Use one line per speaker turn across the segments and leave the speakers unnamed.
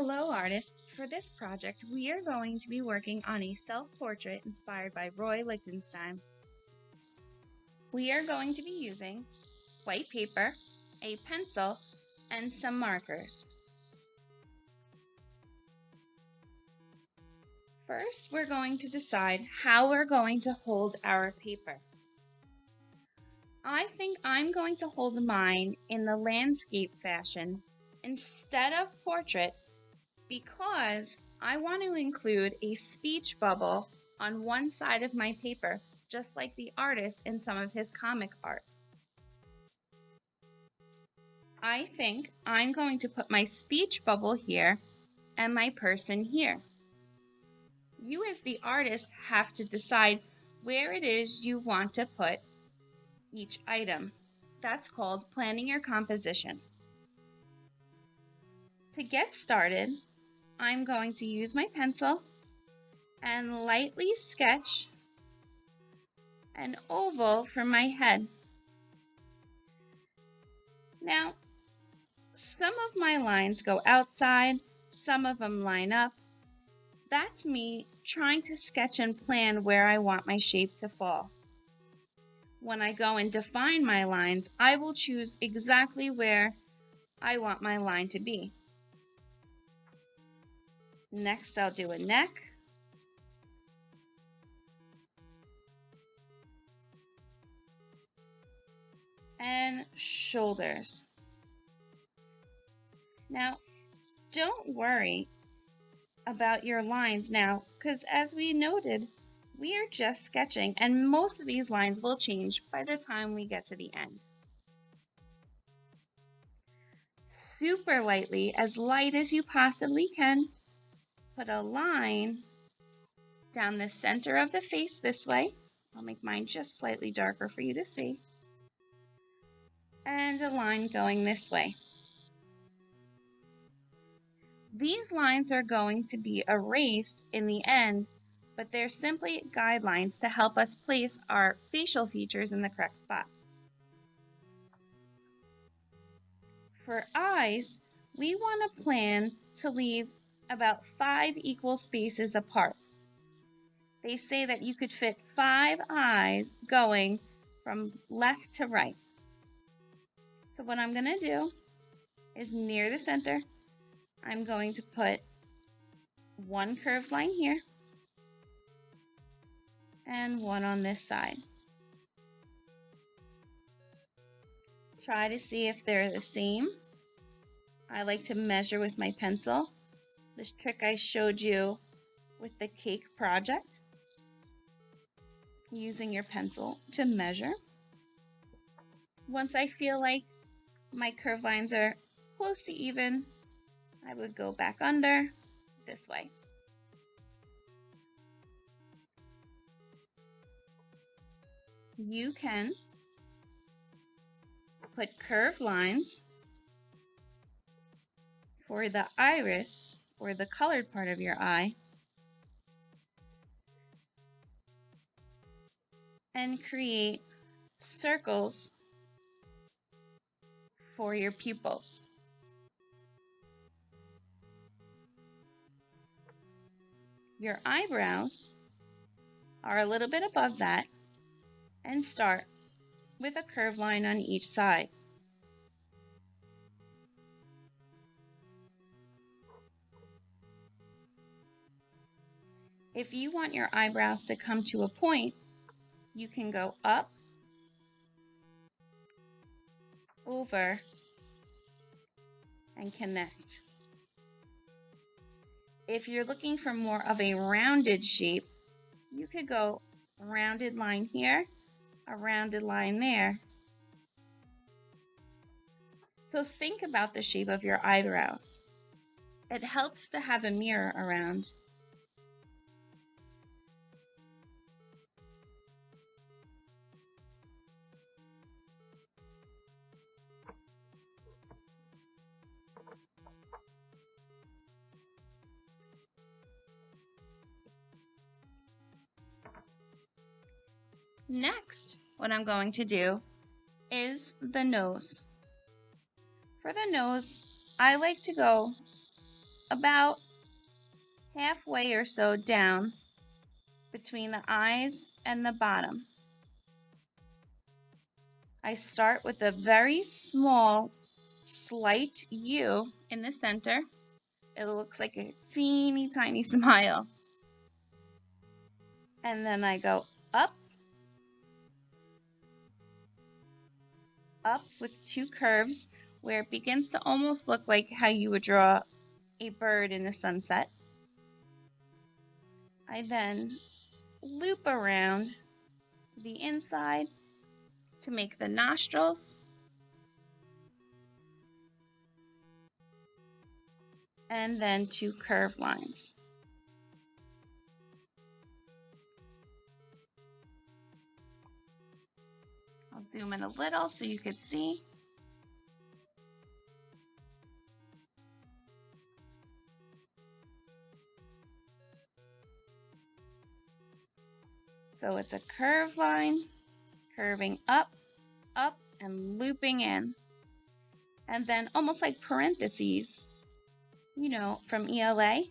Hello artists! For this project, we are going to be working on a self-portrait inspired by Lichtenstein. We are going to be using white paper, a pencil, and some markers. First, we're going to decide how we're going to hold our paper. I think I'm going to hold mine in the landscape fashion instead of portrait because I want to include a speech bubble on one side of my paper, just like the artist in some of his comic art. I think I'm going to put my speech bubble here and my person here. You as the artist have to decide where it is you want to put each item. That's called planning your composition. To get started, I'm going to use my pencil and lightly sketch an oval for my head. Now, some of my lines go outside, some of them line up. That's me trying to sketch and plan where I want my shape to fall. When I go and define my lines, I will choose exactly where I want my line to be. Next, I'll do a neck. And shoulders. Now, don't worry about your lines now, because as we noted, we are just sketching and most of these lines will change by the time we get to the end. Super lightly, as light as you possibly can, put a line down the center of the face this way. I'll make mine just slightly darker for you to see. And a line going this way. These lines are going to be erased in the end, but they're simply guidelines to help us place our facial features in the correct spot. For eyes, we want to plan to leave about 5 equal spaces apart. They say that you could fit 5 eyes going from left to right. So what I'm going to do is near the center, I'm going to put one curved line here and one on this side. Try to see if they're the same. I like to measure with my pencil. This trick I showed you with the cake project, using your pencil to measure. Once I feel like my curved lines are close to even, I would go back under this way. You can put curved lines for the iris or the colored part of your eye and create circles for your pupils. Your eyebrows are a little bit above that and start with a curved line on each side. If you want your eyebrows to come to a point, you can go up, over, and connect. If you're looking for more of a rounded shape, you could go rounded line here, a rounded line there. So think about the shape of your eyebrows. It helps to have a mirror around. Next, what I'm going to do is the nose. For the nose, I like to go about halfway or so down between the eyes and the bottom. I start with a very small, slight U in the center. It looks like a teeny tiny smile. And then I go up, up with two curves where it begins to almost look like how you would draw a bird in the sunset. I then loop around to the inside to make the nostrils. And then two curved lines. I'll zoom in a little so you could see. So it's a curved line, curving up, up, and looping in. And then almost like parentheses, from ELA,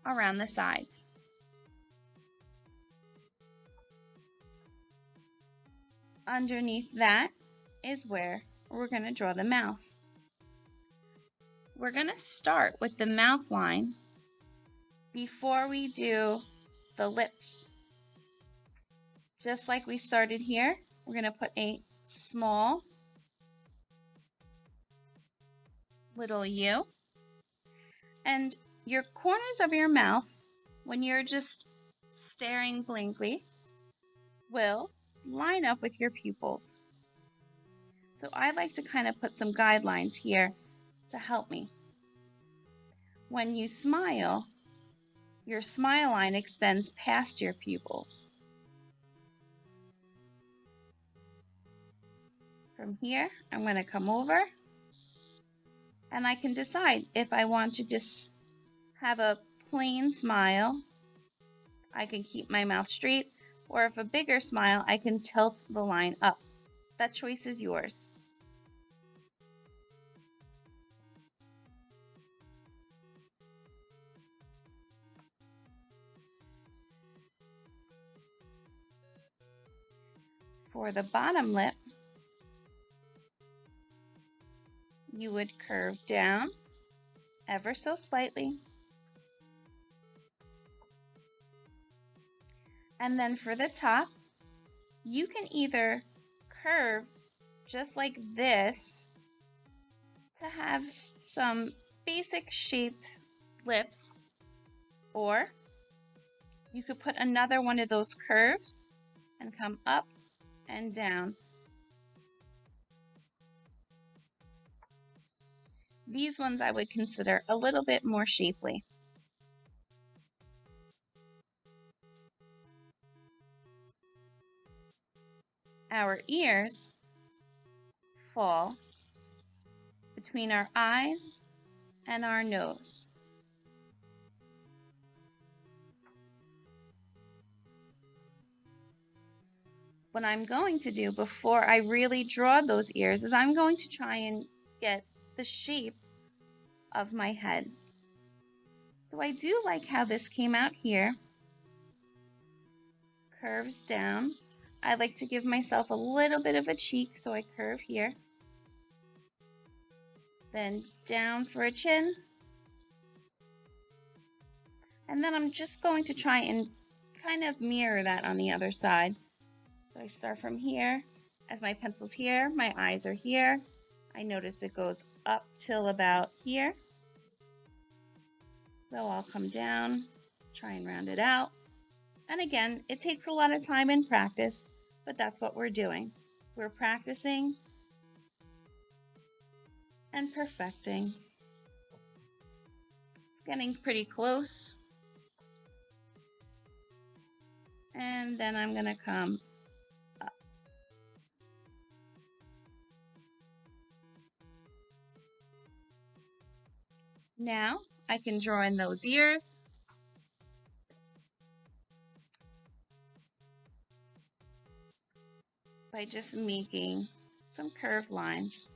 around the sides. Underneath that is where we're going to draw the mouth. We're going to start with the mouth line before we do the lips. Just like we started here, we're going to put a small little U. And your corners of your mouth, when you're just staring blankly, will line up with your pupils. So I like to kind of put some guidelines here to help me. When you smile, your smile line extends past your pupils. From here, I'm going to come over and I can decide if I want to just have a plain smile, I can keep my mouth straight, or if a bigger smile, I can tilt the line up. That choice is yours. For the bottom lip, you would curve down ever so slightly. And then for the top, you can either curve just like this to have some basic shaped lips, or you could put another one of those curves and come up and down. These ones I would consider a little bit more shapely. Our ears fall between our eyes and our nose. What I'm going to do before I really draw those ears is I'm going to try and get the shape of my head. So I do like how this came out here. Curves down. I like to give myself a little bit of a cheek, so I curve here. Then down for a chin. And then I'm just going to try and kind of mirror that on the other side. So I start from here. As my pencil's here, my eyes are here. I notice it goes up till about here. So I'll come down, try and round it out. And again, it takes a lot of time and practice, but that's what we're doing. We're practicing and perfecting. It's getting pretty close. And then I'm going to come up. Now I can draw in those ears. By just making some curved lines.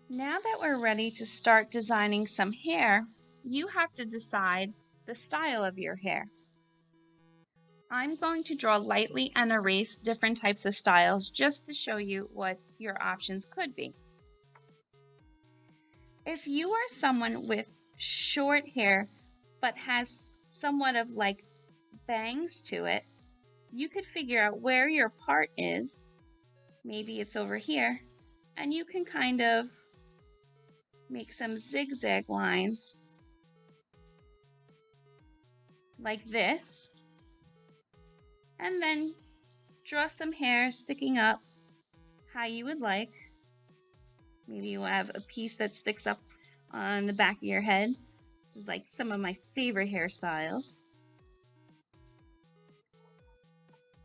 Now that we're ready to start designing some hair, you have to decide the style of your hair. I'm going to draw lightly and erase different types of styles just to show you what your options could be. If you are someone with short hair but has somewhat of like bangs to it, you could figure out where your part is. Maybe it's over here, and you can kind of make some zigzag lines like this, and then draw some hair sticking up how you would like. Maybe you have a piece that sticks up on the back of your head, which is like some of my favorite hairstyles.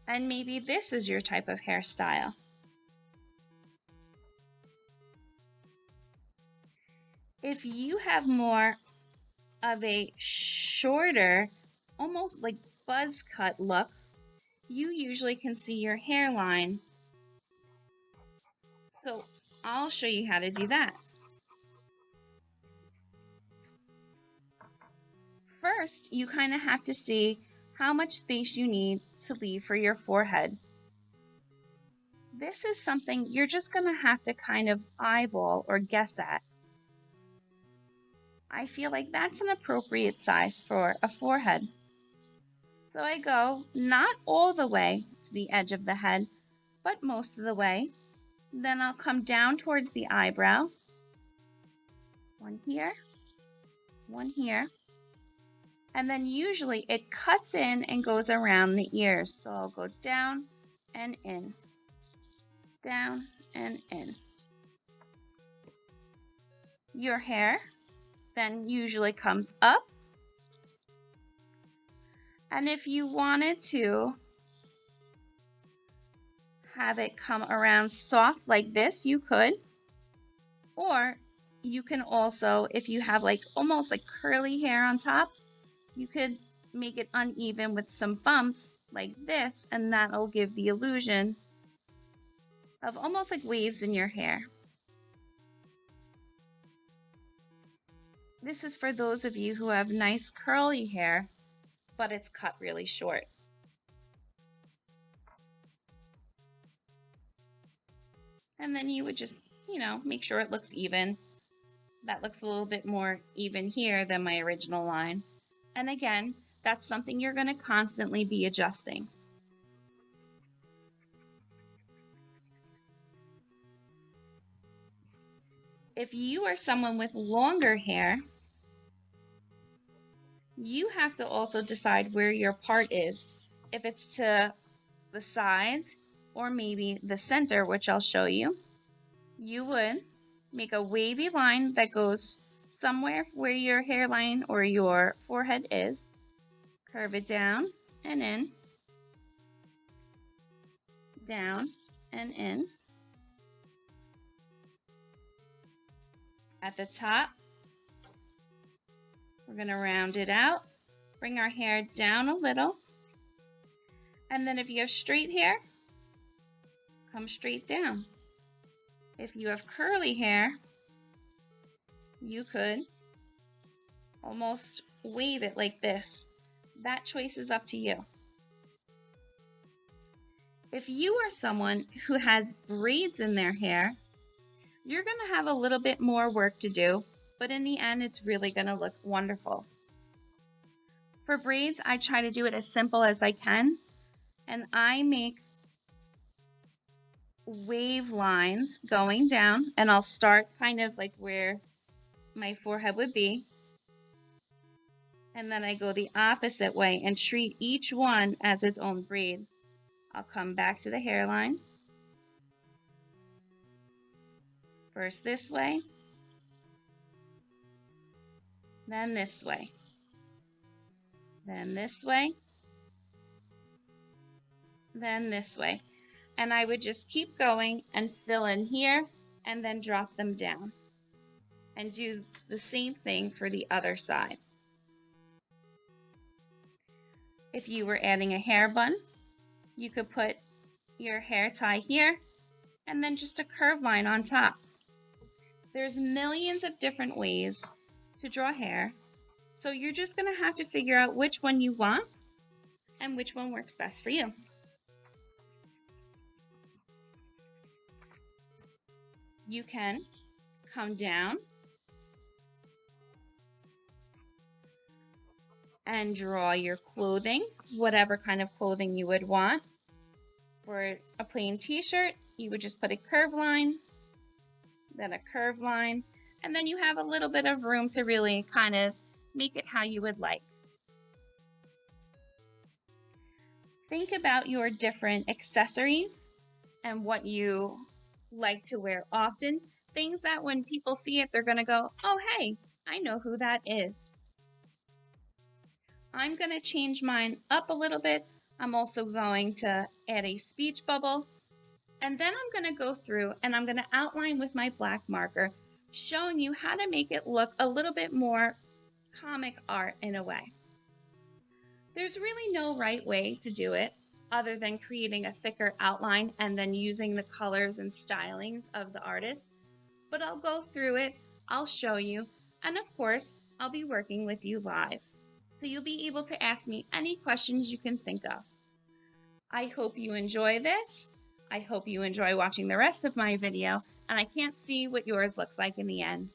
And maybe this is your type of hairstyle. If you have more of a shorter, almost like buzz cut look, you usually can see your hairline. So I'll show you how to do that. First, you kind of have to see how much space you need to leave for your forehead. This is something you're just going to have to kind of eyeball or guess at. I feel like that's an appropriate size for a forehead. So I go not all the way to the edge of the head, but most of the way. Then I'll come down towards the eyebrow. One here, one here. And then usually it cuts in and goes around the ears. So I'll go down and in, down and in. Your hair then usually comes up. And if you wanted to have it come around soft like this, you could. Or you can also, if you have like almost like curly hair on top, you could make it uneven with some bumps like this, and that'll give the illusion of almost like waves in your hair. This is for those of you who have nice curly hair, but it's cut really short. And then you would just, make sure it looks even. That looks a little bit more even here than my original line. And again, that's something you're going to constantly be adjusting. If you are someone with longer hair, you have to also decide where your part is. If it's to the sides or maybe the center, which I'll show you, you would make a wavy line that goes somewhere where your hairline or your forehead is. Curve it down and in, down and in. At the top, we're going to round it out, bring our hair down a little, and then if you have straight hair, come straight down. If you have curly hair, you could almost wave it like this. That choice is up to you. If you are someone who has braids in their hair, you're going to have a little bit more work to do, but in the end, it's really going to look wonderful. For braids, I try to do it as simple as I can, and I make wave lines going down, and I'll start kind of like where my forehead would be, and then I go the opposite way and treat each one as its own braid. I'll come back to the hairline, first this way, then this way, then this way, then this way. And I would just keep going and fill in here and then drop them down. And do the same thing for the other side. If you were adding a hair bun, you could put your hair tie here and then just a curved line on top. There's millions of different ways to draw hair, so you're just going to have to figure out which one you want and which one works best for you. You can come down and draw your clothing, whatever kind of clothing you would want. For a plain t-shirt, you would just put a curved line, then a curved line, and then you have a little bit of room to really kind of make it how you would like. Think about your different accessories and what you like to wear often. Things that when people see it, they're going to go, oh, hey, I know who that is. I'm going to change mine up a little bit. I'm also going to add a speech bubble. And then I'm going to go through and I'm going to outline with my black marker, showing you how to make it look a little bit more comic art in a way. There's really no right way to do it other than creating a thicker outline and then using the colors and stylings of the artist. But I'll go through it, I'll show you, and of course, I'll be working with you live. So you'll be able to ask me any questions you can think of. I hope you enjoy this. I hope you enjoy watching the rest of my video, and I can't see what yours looks like in the end.